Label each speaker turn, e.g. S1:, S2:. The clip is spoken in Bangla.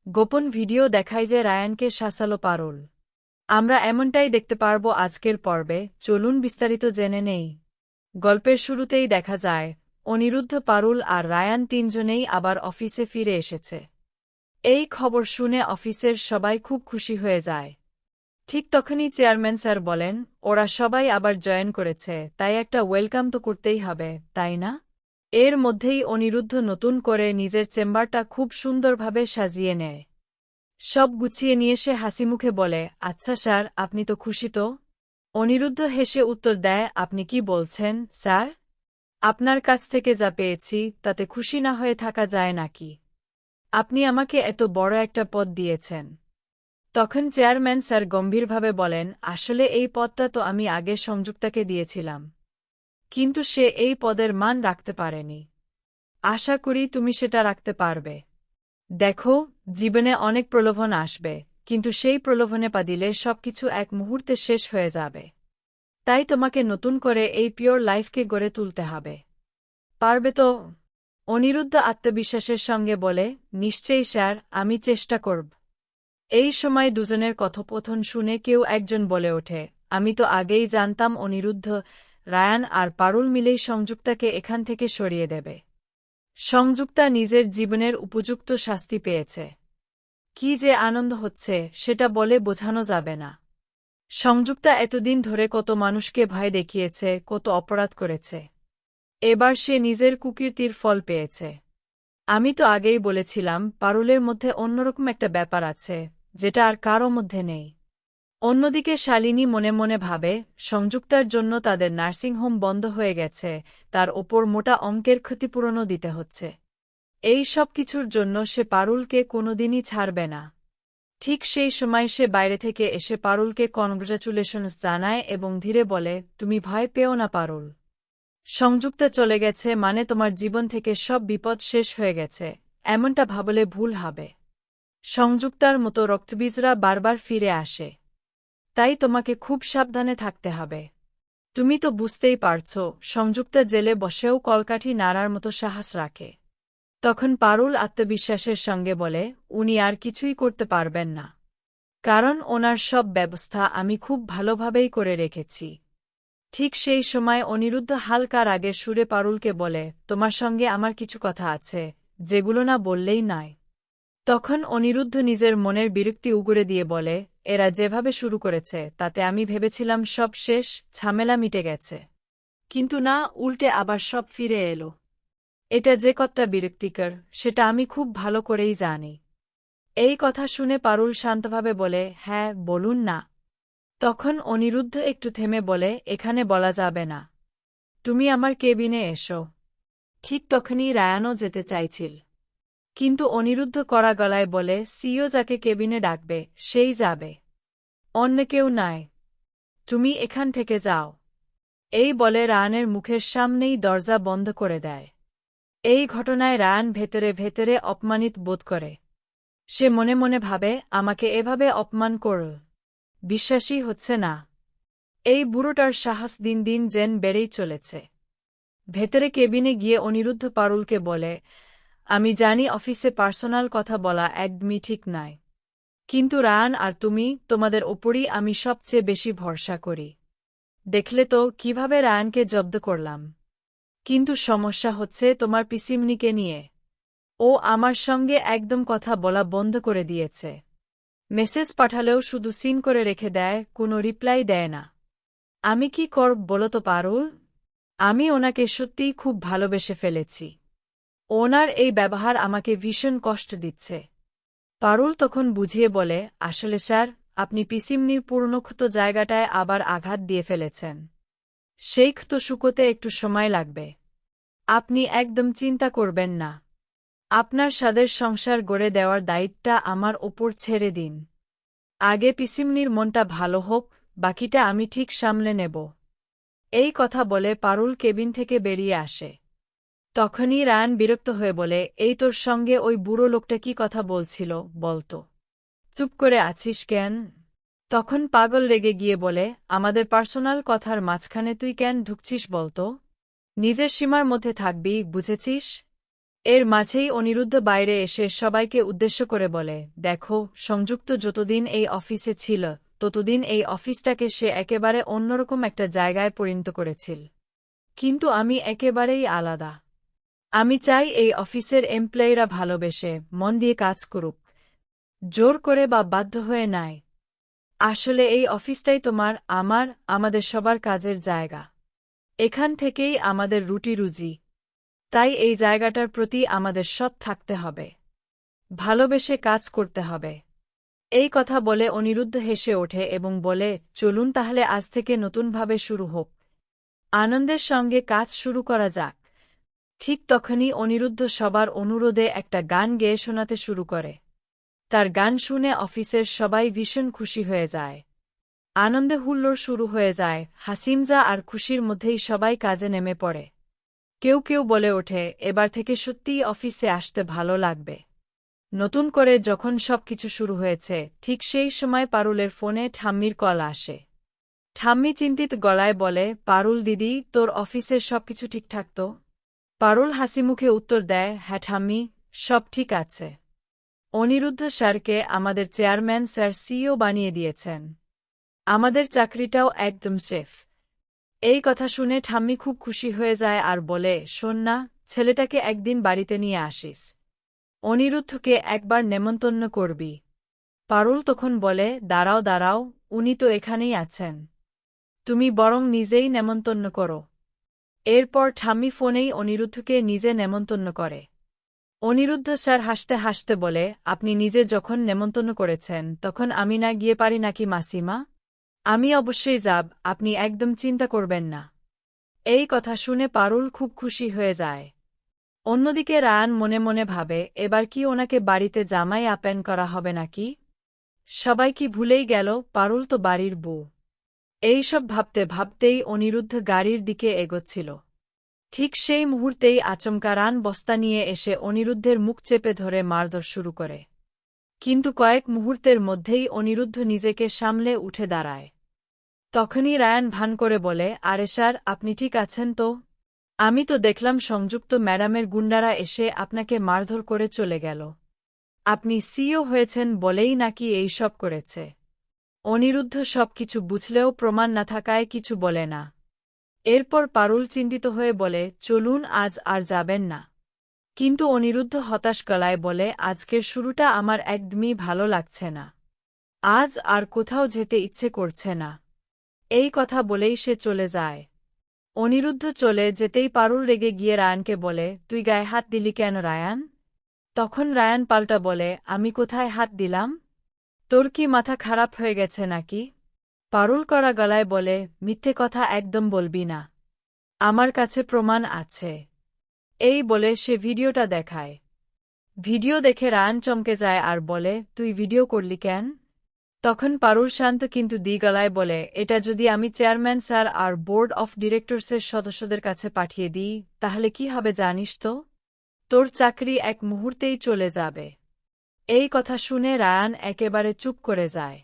S1: গোপন ভিডিও দেখায় যে রায়ানকে শাসালো পারুল। আমরা এমনটাই দেখতে পারব আজকের পর্বে, চলুন বিস্তারিত জেনে নেই। গল্পের শুরুতেই দেখা যায় অনিরুদ্ধ, পারুল আর রায়ান তিনজনেই আবার অফিসে ফিরে এসেছে। এই খবর শুনে অফিসের সবাই খুব খুশি হয়ে যায়। ঠিক তখনই চেয়ারম্যান স্যার বলেন, ওরা সবাই আবার জয়েন করেছে, তাই একটা ওয়েলকাম তো করতেই হবে, তাই না? এর মধ্যেই অনিরুদ্ধ নতুন করে নিজের চেম্বারটা খুব সুন্দরভাবে সাজিয়ে নেয়। সব গুছিয়ে নিয়ে সে হাসিমুখে বলে, আচ্ছা স্যার, আপনি তো খুশি তো? অনিরুদ্ধ হেসে উত্তর দেয়, আপনি কি বলছেন স্যার? আপনার কাছ থেকে যা পেয়েছি তাতে খুশি না হয়ে থাকা যায় নাকি? আপনি আমাকে এত বড় একটা পদ দিয়েছেন। তখন চেয়ারম্যান স্যার গম্ভীরভাবে বলেন, আসলে এই পদটা তো আমি আগে সংযুক্তাকে দিয়েছিলাম, কিন্তু সে এই পদের মান রাখতে পারেনি। আশা করি তুমি সেটা রাখতে পারবে। দেখো, জীবনে অনেক প্রলোভন আসবে, কিন্তু সেই প্রলোভনে পা দিলে সবকিছু এক মুহূর্তে শেষ হয়ে যাবে। তাই তোমাকে নতুন করে এই পিওর লাইফকে গড়ে তুলতে হবে। পারবে তো? অনিরুদ্ধ আত্মবিশ্বাসের সঙ্গে বলে, নিশ্চয়ই স্যার, আমি চেষ্টা করব। এই সময় দুজনের কথোপকথন শুনে কেউ একজন বলে ওঠে, আমি তো আগেই জানতাম অনিরুদ্ধ, রায়ান আর পারুল মিলেই সংযুক্তাকে এখান থেকে সরিয়ে দেবে। সংযুক্তা নিজের জীবনের উপযুক্ত শাস্তি পেয়েছে। কি যে আনন্দ হচ্ছে সেটা বলে বোঝানো যাবে না। সংযুক্তা এতদিন ধরে কত মানুষকে ভয় দেখিয়েছে, কত অপরাধ করেছে। এবার সে নিজের কুকীর্তির ফল পেয়েছে। আমি তো আগেই বলেছিলাম পারুলের মধ্যে অন্যরকম একটা ব্যাপার আছে, যেটা আর কারো মধ্যে নেই। অন্যদিকে শালিনী মনে মনে ভাবে, সংযুক্তার জন্য তাদের নার্সিংহোম বন্ধ হয়ে গেছে, তার ওপর মোটা অঙ্কের ক্ষতিপূরণও দিতে হচ্ছে। এই সব কিছুর জন্য সে পারুলকে কোনোদিনই ছাড়বে না। ঠিক সেই সময় সে বাইরে থেকে এসে পারুলকে কনগ্রাচুলেশনস জানায় এবং ধীরে বলে, তুমি ভয় পেও না পারুল। সংযুক্তা চলে গেছে মানে তোমার জীবন থেকে সব বিপদ শেষ হয়ে গেছে, এমনটা ভাবলে ভুল হবে। সংযুক্তার মতো রক্তবীজরা বারবার ফিরে আসে। তাই তোমাকে খুব সাবধানে থাকতে হবে। তুমি তো বুঝতেই পারছ, সংযুক্তা জেলে বসেও কলকাঠি নাড়ার মতো সাহস রাখে। তখন পারুল আত্মবিশ্বাসের সঙ্গে বলে, উনি আর কিছুই করতে পারবেন না। কারণ ওনার সব ব্যবস্থা আমি খুব ভালোভাবেই করে রেখেছি। ঠিক সেই সময় অনিরুদ্ধ হালকা রাগের সুরে পারুলকে বলে, তোমার সঙ্গে আমার কিছু কথা আছে, যেগুলো না বললেই নয়। তখন অনিরুদ্ধ নিজের মনের বিরক্তি উগরে দিয়ে বলে, এরা যেভাবে শুরু করেছে তাতে আমি ভেবেছিলাম সব শেষ, ঝামেলা মিটে গেছে। কিন্তু না, উল্টে আবার সব ফিরে এলো। এটা যে কতটা বিরক্তিকর সেটা আমি খুব ভালো করেই জানি। এই কথা শুনে পারুল শান্তভাবে বলে, হ্যাঁ, বলুন না। তখন অনিরুদ্ধ একটু থেমে বলে, এখানে বলা যাবে না। তুমি আমার কেবিনে এসো। ঠিক তখনই রায়ানও যেতে চাইছিল। কিন্তু অনিরুদ্ধ কড়া গলায় বলে, সিও যাকে কেবিনে ডাকবে সেই যাবে, অন্য কেউ নয়। তুমি এখান থেকে যাও। এই বলে রায়ানের মুখের সামনেই দরজা বন্ধ করে দেয়। এই ঘটনায় রায়ান ভেতরে ভেতরে অপমানিত বোধ করে। সে মনে মনে ভাবে, আমাকে এভাবে অপমান করল, বিশ্বাসই হচ্ছে না। এই বুড়োটার সাহস দিন দিন যেন বেড়েই চলেছে। ভেতরে কেবিনে গিয়ে অনিরুদ্ধ পারুলকে বলে, আমি জানি অফিসে পার্সোনাল কথা বলা একদমই ঠিক নয়, কিন্তু রায়ান আর তুমি, তোমাদের ওপরই আমি সবচেয়ে বেশি ভরসা করি। দেখলে তো কিভাবে রায়ানকে জব্দ করলাম। কিন্তু সমস্যা হচ্ছে তোমার পিসিমনিকে নিয়ে। ও আমার সঙ্গে একদম কথা বলা বন্ধ করে দিয়েছে। মেসেজ পাঠালেও শুধু সিন করে রেখে দেয়, কোনো রিপ্লাই দেয় না। আমি কি করব বলো তো পারুল? আমি ওনাকে সত্যিই খুব ভালোবেসে ফেলেছি। ওনার এই ব্যবহার আমাকে ভীষণ কষ্ট দিচ্ছে। পারুল তখন বুঝিয়ে বলে, আসলে স্যার, আপনি পিসিমনির পুরনোক্ষত জায়গাটায় আবার আঘাত দিয়ে ফেলেছেন। সেই ক্ষত শুকোতে একটু সময় লাগবে। আপনি একদম চিন্তা করবেন না। আপনার স্বাদের সংসার গড়ে দেওয়ার দায়িত্বটা আমার ওপর ছেড়ে দিন। আগে পিসিমনির মনটা ভালো হোক, বাকিটা আমি ঠিক সামলে নেব। এই কথা বলে পারুল কেবিন থেকে বেরিয়ে আসে। তখনই রায়ান বিরক্ত হয়ে বলে, এই তোর সঙ্গে ওই বুড়ো লোকটা কি কথা বলছিল বলতো? চুপ করে আছিস কেন? তখন পাগল রেগে গিয়ে বলে, আমাদের পার্সোনাল কথার মাঝখানে তুই কেন ঢুকছিস বলতো? নিজের সীমার মধ্যে থাকবি, বুঝেছিস? এর মাঝেই অনিরুদ্ধ বাইরে এসে সবাইকে উদ্দেশ্য করে বলে, দেখো, সংযুক্ত যতদিন এই অফিসে ছিল ততদিন এই অফিসটাকে সে একেবারে অন্যরকম একটা জায়গায় পরিণত করেছিল। কিন্তু আমি একেবারেই আলাদা। আমি চাই এই অফিসের এমপ্লয়িরা ভালোবেসে মন দিয়ে কাজ করুক, জোর করে বা বাধ্য হয়ে নয়। আসলে এই অফিসটাই তোমার, আমার, আমাদের সবার কাজের জায়গা। এখান থেকেই আমাদের রুটি রুজি। তাই এই জায়গাটার প্রতি আমাদের সৎ থাকতে হবে, ভালোবেসে কাজ করতে হবে। এই কথা বলে অনিরুদ্ধ হেসে ওঠে এবং বলে, চলুন তাহলে আজ থেকে নতুনভাবে শুরু হোক, আনন্দের সঙ্গে কাজ শুরু করা যাক। ঠিক তখনই অনিরুদ্ধ সবার অনুরোধে একটা গান গেয়ে শোনাতে শুরু করে। তার গান শুনে অফিসের সবাই ভীষণ খুশি হয়ে যায়। আনন্দে হুল্লোড় শুরু হয়ে যায়, হাসিমজা আর খুশির মধ্যেই সবাই কাজে নেমে পড়ে। কেউ কেউ বলে ওঠে, এবার থেকে সত্যিই অফিসে আসতে ভালো লাগবে। নতুন করে যখন সবকিছু শুরু হয়েছে, ঠিক সেই সময় পারুলের ফোনে ঠাম্মির কল আসে। ঠাম্মি চিন্তিত গলায় বলে, পারুল দিদি, তোর অফিসের সবকিছু ঠিকঠাক তো? পারুল হাসিমুখে উত্তর দেয়, হ্যাঁ ঠাম্মি, সব ঠিক আছে। অনিরুদ্ধ স্যারকে আমাদের চেয়ারম্যান স্যার সিইও বানিয়ে দিয়েছেন। আমাদের চাকরিটাও একদম সেফ। এই কথা শুনে ঠাম্মি খুব খুশি হয়ে যায় আর বলে, শোন না, ছেলেটাকে একদিন বাড়িতে নিয়ে আসিস। অনিরুদ্ধকে একবার নেমন্তন্ন করবি। পারুল তখন বলে, দাঁড়াও দাঁড়াও, উনি তো এখানেই আছেন। তুমি বরং নিজেই নেমন্তন্ন করো। এরপর ঠাম্মি ফোনেই অনিরুদ্ধকে নিজে নেমন্তন্ন করে। অনিরুদ্ধ স্যার হাসতে হাসতে বলে, আপনি নিজে যখন নেমন্তন্ন করেছেন তখন আমি না গিয়ে পারি নাকি মাসিমা? আমি অবশ্যই যাব, আপনি একদম চিন্তা করবেন না। এই কথা শুনে পারুল খুব খুশি হয়ে যায়। অন্যদিকে রায়ান মনে মনে ভাবে, এবার কি ওনাকে বাড়িতে জামাই আপ্যায়ন করা হবে নাকি? সবাই কি ভুলেই গেল, পারুল তো বাড়ির বউ। এইসব ভাবতে ভাবতেই অনিরুদ্ধ গাড়ির দিকে এগোচ্ছিল। ঠিক সেই মুহূর্তেই আচমকা রান বস্তা নিয়ে এসে অনিরুদ্ধের মুখ চেপে ধরে মারধর শুরু করে। কিন্তু কয়েক মুহূর্তের মধ্যেই অনিরুদ্ধ নিজেকে সামলে উঠে দাঁড়ায়। তখনই রায়ান ভান করে বলে, আরে স্যার, আপনি ঠিক আছেন তো? আমি তো দেখলাম সংযুক্ত ম্যাডামের গুন্ডারা এসে আপনাকে মারধর করে চলে গেল। আপনি সিইও হয়েছেন বলেই নাকি এই সব করেছে? অনিরুদ্ধ সবকিছু বুঝলেও প্রমাণ না থাকায় কিছু বলে না। এরপর পারুল চিন্তিত হয়ে বলে, চলুন, আজ আর যাবেন না। কিন্তু অনিরুদ্ধ হতাশ গলায় বলে, আজকের শুরুটা আমার একদমই ভালো লাগছে না। আজ আর কোথাও যেতে ইচ্ছে করছে না। এই কথা বলেই সে চলে যায়। অনিরুদ্ধ চলে যেতেই পারুল রেগে গিয়ে রায়ানকে বলে, তুই গায়ে হাত দিলি কেন রায়ান? তখন রায়ান পাল্টা বলে, আমি কোথায় হাত দিলাম? তোর কি মাথা খারাপ হয়ে গেছে নাকি? পারুল কড়া গলায় বলে, মিথ্যে কথা একদম বলবি না। আমার কাছে প্রমাণ আছে। এই বলে সে ভিডিওটা দেখায়। ভিডিও দেখে রায়ান চমকে যায় আর বলে, তুই ভিডিও করলি কেন? তখন পারুল শান্ত কিন্তু গলায় বলে, এটা যদি আমি চেয়ারম্যান স্যার আর বোর্ড অফ ডিরেক্টরসের সদস্যদের কাছে পাঠিয়ে দিই, তাহলে কি হবে জানিস তো? তোর চাকরি এক মুহূর্তেই চলে যাবে। এই কথা শুনে রায়ান একেবারে চুপ করে যায়।